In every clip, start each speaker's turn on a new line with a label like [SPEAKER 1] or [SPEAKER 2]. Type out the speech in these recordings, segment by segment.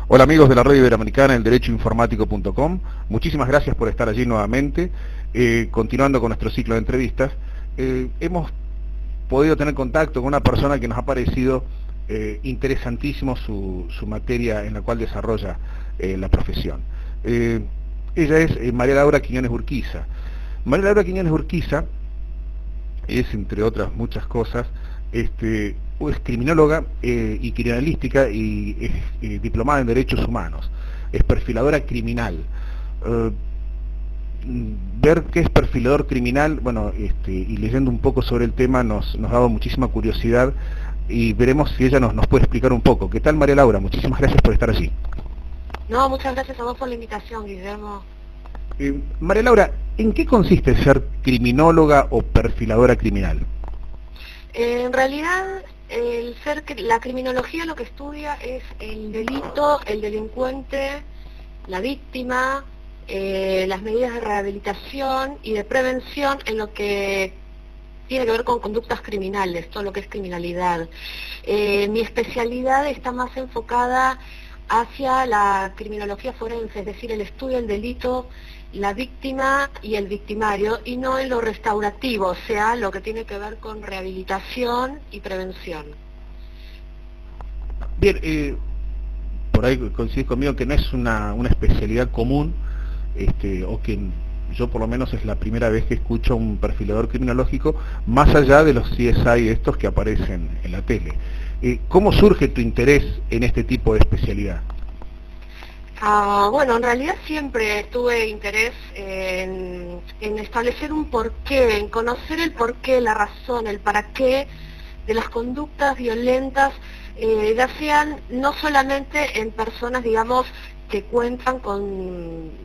[SPEAKER 1] Hola amigos de la red iberoamericana, el derechoinformático.com. Muchísimas gracias por estar allí nuevamente. Continuando con nuestro ciclo de entrevistas, hemos podido tener contacto con una persona que nos ha parecido interesantísimo su materia en la cual desarrolla la profesión. Ella es María Laura Quiñones Urquiza. María Laura Quiñones Urquiza es, entre otras muchas cosas, es criminóloga y criminalística y es diplomada en Derechos Humanos. Es perfiladora criminal. Eh, Ver qué es perfilador criminal, bueno, y leyendo un poco sobre el tema nos ha dado muchísima curiosidad y veremos si ella nos puede explicar un poco. ¿Qué tal, María Laura? Muchísimas gracias por estar allí.
[SPEAKER 2] No, muchas gracias a vos por la invitación, Guillermo.
[SPEAKER 1] María Laura, ¿en qué consiste ser criminóloga o perfiladora criminal?
[SPEAKER 2] En realidad, la criminología lo que estudia es el delito, el delincuente, la víctima, las medidas de rehabilitación y de prevención en lo que tiene que ver con conductas criminales, todo lo que es criminalidad. Mi especialidad está más enfocada hacia la criminología forense, es decir, el estudio del delito, la víctima y el victimario, y no en lo restaurativo, o sea, lo que tiene que ver con rehabilitación y prevención.
[SPEAKER 1] Bien, por ahí coincidís conmigo que no es una especialidad común, o que yo por lo menos es la primera vez que escucho un perfilador criminológico, más allá de los CSI estos que aparecen en la tele. ¿Cómo surge tu interés en este tipo de especialidad?
[SPEAKER 2] Bueno, en realidad siempre tuve interés en establecer un porqué, en conocer el porqué, la razón, el para qué de las conductas violentas, ya sean no solamente en personas, digamos, que cuentan con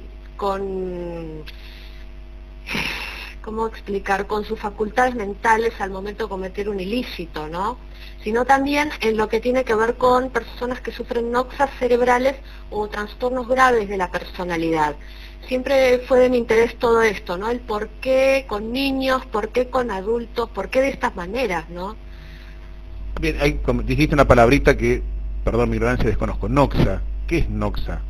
[SPEAKER 2] ¿cómo explicar?, con sus facultades mentales al momento de cometer un ilícito, ¿no?, sino también en lo que tiene que ver con personas que sufren noxas cerebrales o trastornos graves de la personalidad. Siempre fue de mi interés todo esto, ¿no?, el por qué con niños, por qué con adultos, por qué de estas maneras, ¿no?
[SPEAKER 1] Bien, ahí dijiste una palabrita que, perdón mi ignorancia, desconozco. Noxa. ¿Qué es noxa?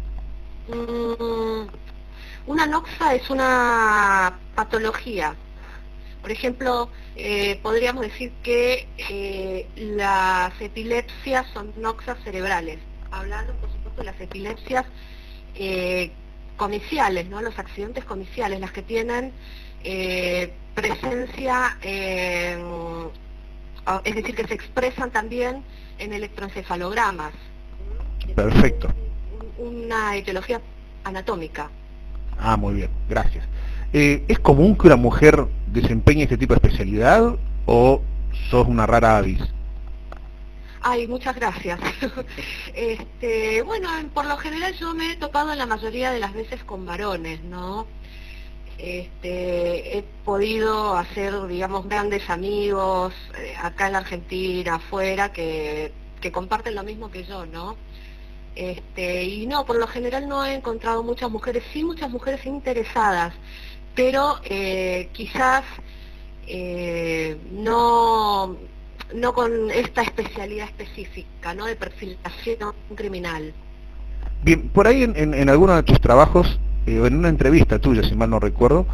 [SPEAKER 2] Una noxa es una patología. Por ejemplo, podríamos decir que las epilepsias son noxas cerebrales. Hablando, por supuesto, de las epilepsias comiciales, ¿no?, los accidentes comiciales, las que tienen presencia, es decir, que se expresan también en electroencefalogramas.
[SPEAKER 1] Perfecto.
[SPEAKER 2] Una etiología anatómica.
[SPEAKER 1] Ah, muy bien, gracias. ¿Es común que una mujer desempeñe este tipo de especialidad o sos una rara avis?
[SPEAKER 2] Ay, muchas gracias. Bueno, por lo general yo me he topado la mayoría de las veces con varones, ¿no? He podido hacer, digamos, grandes amigos acá en la Argentina, afuera, que comparten lo mismo que yo, ¿no? Y no, por lo general no he encontrado muchas mujeres, sí muchas mujeres interesadas, pero quizás no con esta especialidad específica, ¿no?, de perfilación criminal.
[SPEAKER 1] Bien, por ahí en alguno de tus trabajos, o en una entrevista tuya, si mal no recuerdo,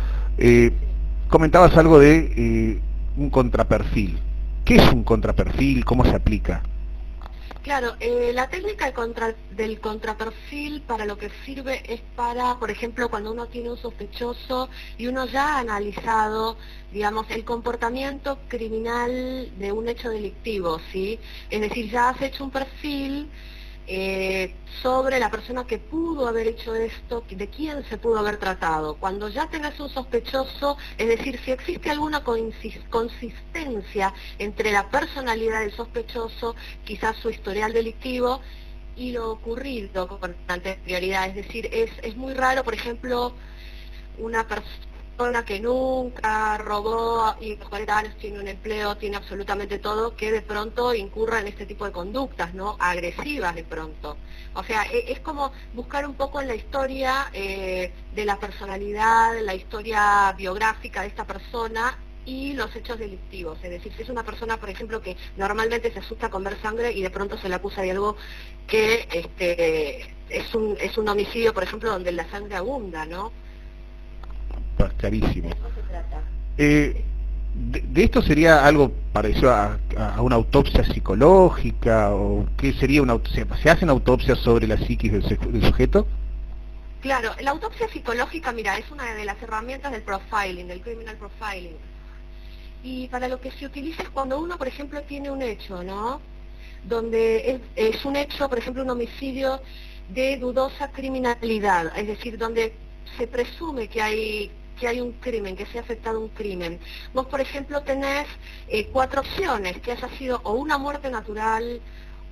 [SPEAKER 1] comentabas algo de un contraperfil. ¿Qué es un contraperfil? ¿Cómo se aplica?
[SPEAKER 2] Claro, la técnica del contraperfil para lo que sirve es para, por ejemplo, cuando uno tiene un sospechoso y uno ya ha analizado, digamos, el comportamiento criminal de un hecho delictivo, ¿sí? Es decir, ya has hecho un perfil sobre la persona que pudo haber hecho esto, de quién se pudo haber tratado. Cuando ya tenés un sospechoso, es decir, si existe alguna consistencia entre la personalidad del sospechoso, quizás su historial delictivo, y lo ocurrido con anterioridad. Es decir, es muy raro, por ejemplo, una persona que nunca robó y a los 40 años tiene un empleo, tiene absolutamente todo, que de pronto incurra en este tipo de conductas, ¿no?, agresivas de pronto. O sea, es como buscar un poco en la historia de la personalidad, la historia biográfica de esta persona y los hechos delictivos. Es decir, si es una persona, por ejemplo, que normalmente se asusta con ver sangre y de pronto se le acusa de algo que es un homicidio, por ejemplo, donde la sangre abunda, ¿no?
[SPEAKER 1] Clarísimo.
[SPEAKER 2] De eso se trata.
[SPEAKER 1] De esto sería algo parecido a una autopsia psicológica, o qué sería una autopsia? ¿Se hacen autopsias sobre la psiquis del sujeto?
[SPEAKER 2] Claro, la autopsia psicológica, mira, es una de las herramientas del profiling, del criminal profiling. Y para lo que se utiliza es cuando uno, por ejemplo, tiene un hecho, ¿no? Donde es un hecho, por ejemplo, un homicidio de dudosa criminalidad, es decir, donde se presume que hay un crimen, que se ha afectado un crimen. Vos, por ejemplo, tenés 4 opciones, que haya sido o una muerte natural,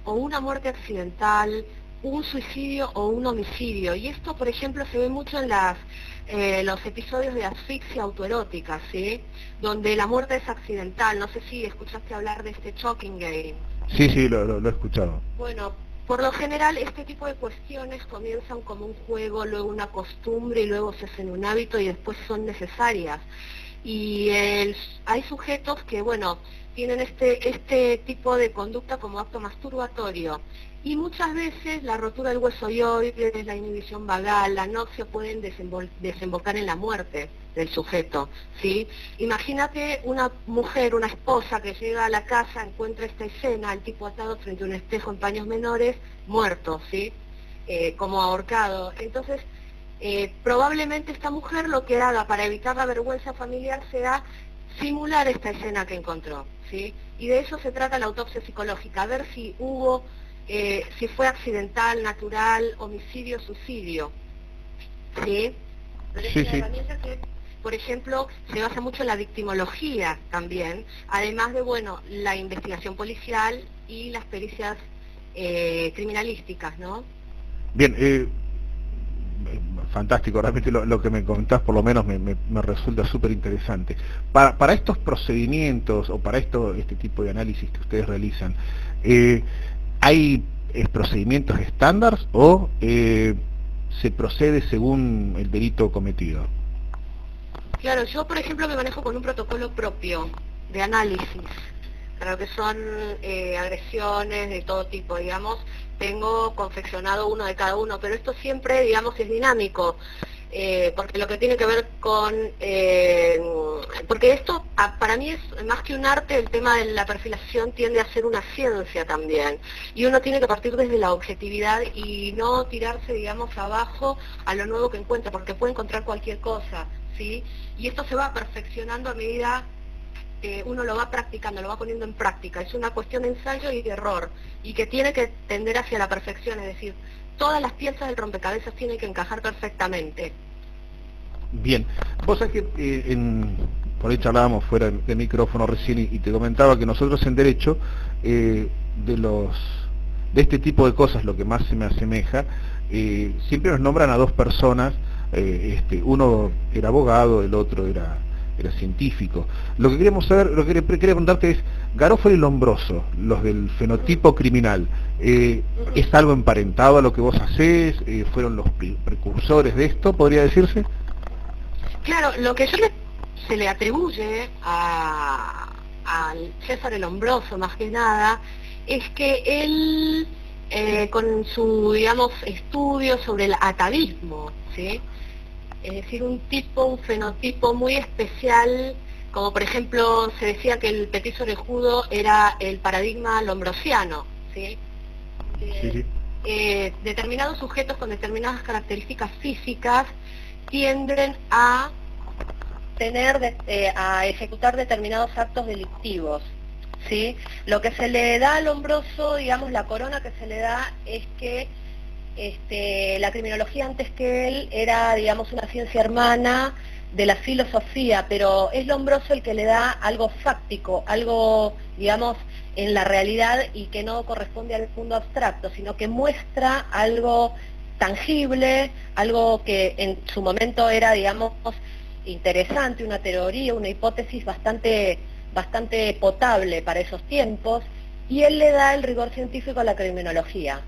[SPEAKER 2] o una muerte accidental, un suicidio o un homicidio. Y esto, por ejemplo, se ve mucho en los episodios de asfixia autoerótica, ¿sí? Donde la muerte es accidental. No sé si escuchaste hablar de este choking game.
[SPEAKER 1] Sí, lo he escuchado.
[SPEAKER 2] Bueno, por lo general este tipo de cuestiones comienzan como un juego, luego una costumbre y luego se hacen un hábito y después son necesarias. Y hay sujetos que, bueno, tienen este tipo de conducta como acto masturbatorio. Y muchas veces la rotura del hueso hyoides, la inhibición vagal, la anoxia pueden desembocar en la muerte del sujeto, ¿sí? Imagínate una mujer, una esposa que llega a la casa, encuentra esta escena, el tipo atado frente a un espejo en paños menores, muerto, ¿sí? Como ahorcado. Entonces, probablemente esta mujer lo que haga para evitar la vergüenza familiar sea simular esta escena que encontró, ¿sí? Y de eso se trata la autopsia psicológica, a ver si hubo, si fue accidental, natural, homicidio, suicidio, ¿sí? Pero es una herramienta que, por ejemplo, se basa mucho en la victimología también, además de, bueno, la investigación policial y las pericias criminalísticas, ¿no?
[SPEAKER 1] Bien, fantástico, realmente lo que me comentás por lo menos me resulta súper interesante. Para estos procedimientos o para este tipo de análisis que ustedes realizan, ¿hay procedimientos estándar o se procede según el delito cometido?
[SPEAKER 2] Claro, yo por ejemplo me manejo con un protocolo propio de análisis, para lo que son agresiones de todo tipo, digamos. Tengo confeccionado uno de cada uno, pero esto siempre, digamos, es dinámico, porque lo que tiene que ver con... porque esto, para mí, es más que un arte, el tema de la perfilación tiende a ser una ciencia también, y uno tiene que partir desde la objetividad y no tirarse, digamos, abajo a lo nuevo que encuentra, porque puede encontrar cualquier cosa, ¿sí? Y esto se va perfeccionando a medida uno lo va practicando, lo va poniendo en práctica. Es una cuestión de ensayo y de error, y que tiene que tender hacia la perfección, es decir, todas las piezas del rompecabezas tienen que encajar perfectamente.
[SPEAKER 1] Bien, vos sabés que por ahí charlábamos fuera de micrófono recién y te comentaba que nosotros en Derecho, de este tipo de cosas, lo que más se me asemeja, siempre nos nombran a 2 personas, uno era abogado, el otro era científico. Lo que queríamos saber, lo que quería preguntarte es, Garofalo y Lombroso, los del fenotipo criminal, ¿es algo emparentado a lo que vos hacés? ¿Fueron los precursores de esto, podría decirse?
[SPEAKER 2] Claro, lo que se le atribuye al César el Lombroso, más que nada, es que él, con su, digamos, estudio sobre el atavismo, ¿sí? Es decir, un fenotipo muy especial, como por ejemplo se decía que el petiso orejudo era el paradigma lombrosiano, ¿sí?
[SPEAKER 1] Sí.
[SPEAKER 2] Determinados sujetos con determinadas características físicas tienden a a ejecutar determinados actos delictivos, ¿sí? Lo que se le da al Lombroso, digamos, la corona que se le da es que la criminología antes que él era, digamos, una ciencia hermana de la filosofía, pero es Lombroso el que le da algo fáctico, algo, digamos, en la realidad y que no corresponde al mundo abstracto, sino que muestra algo tangible, algo que en su momento era, digamos, interesante, una teoría, una hipótesis bastante potable para esos tiempos, y él le da el rigor científico a la criminología.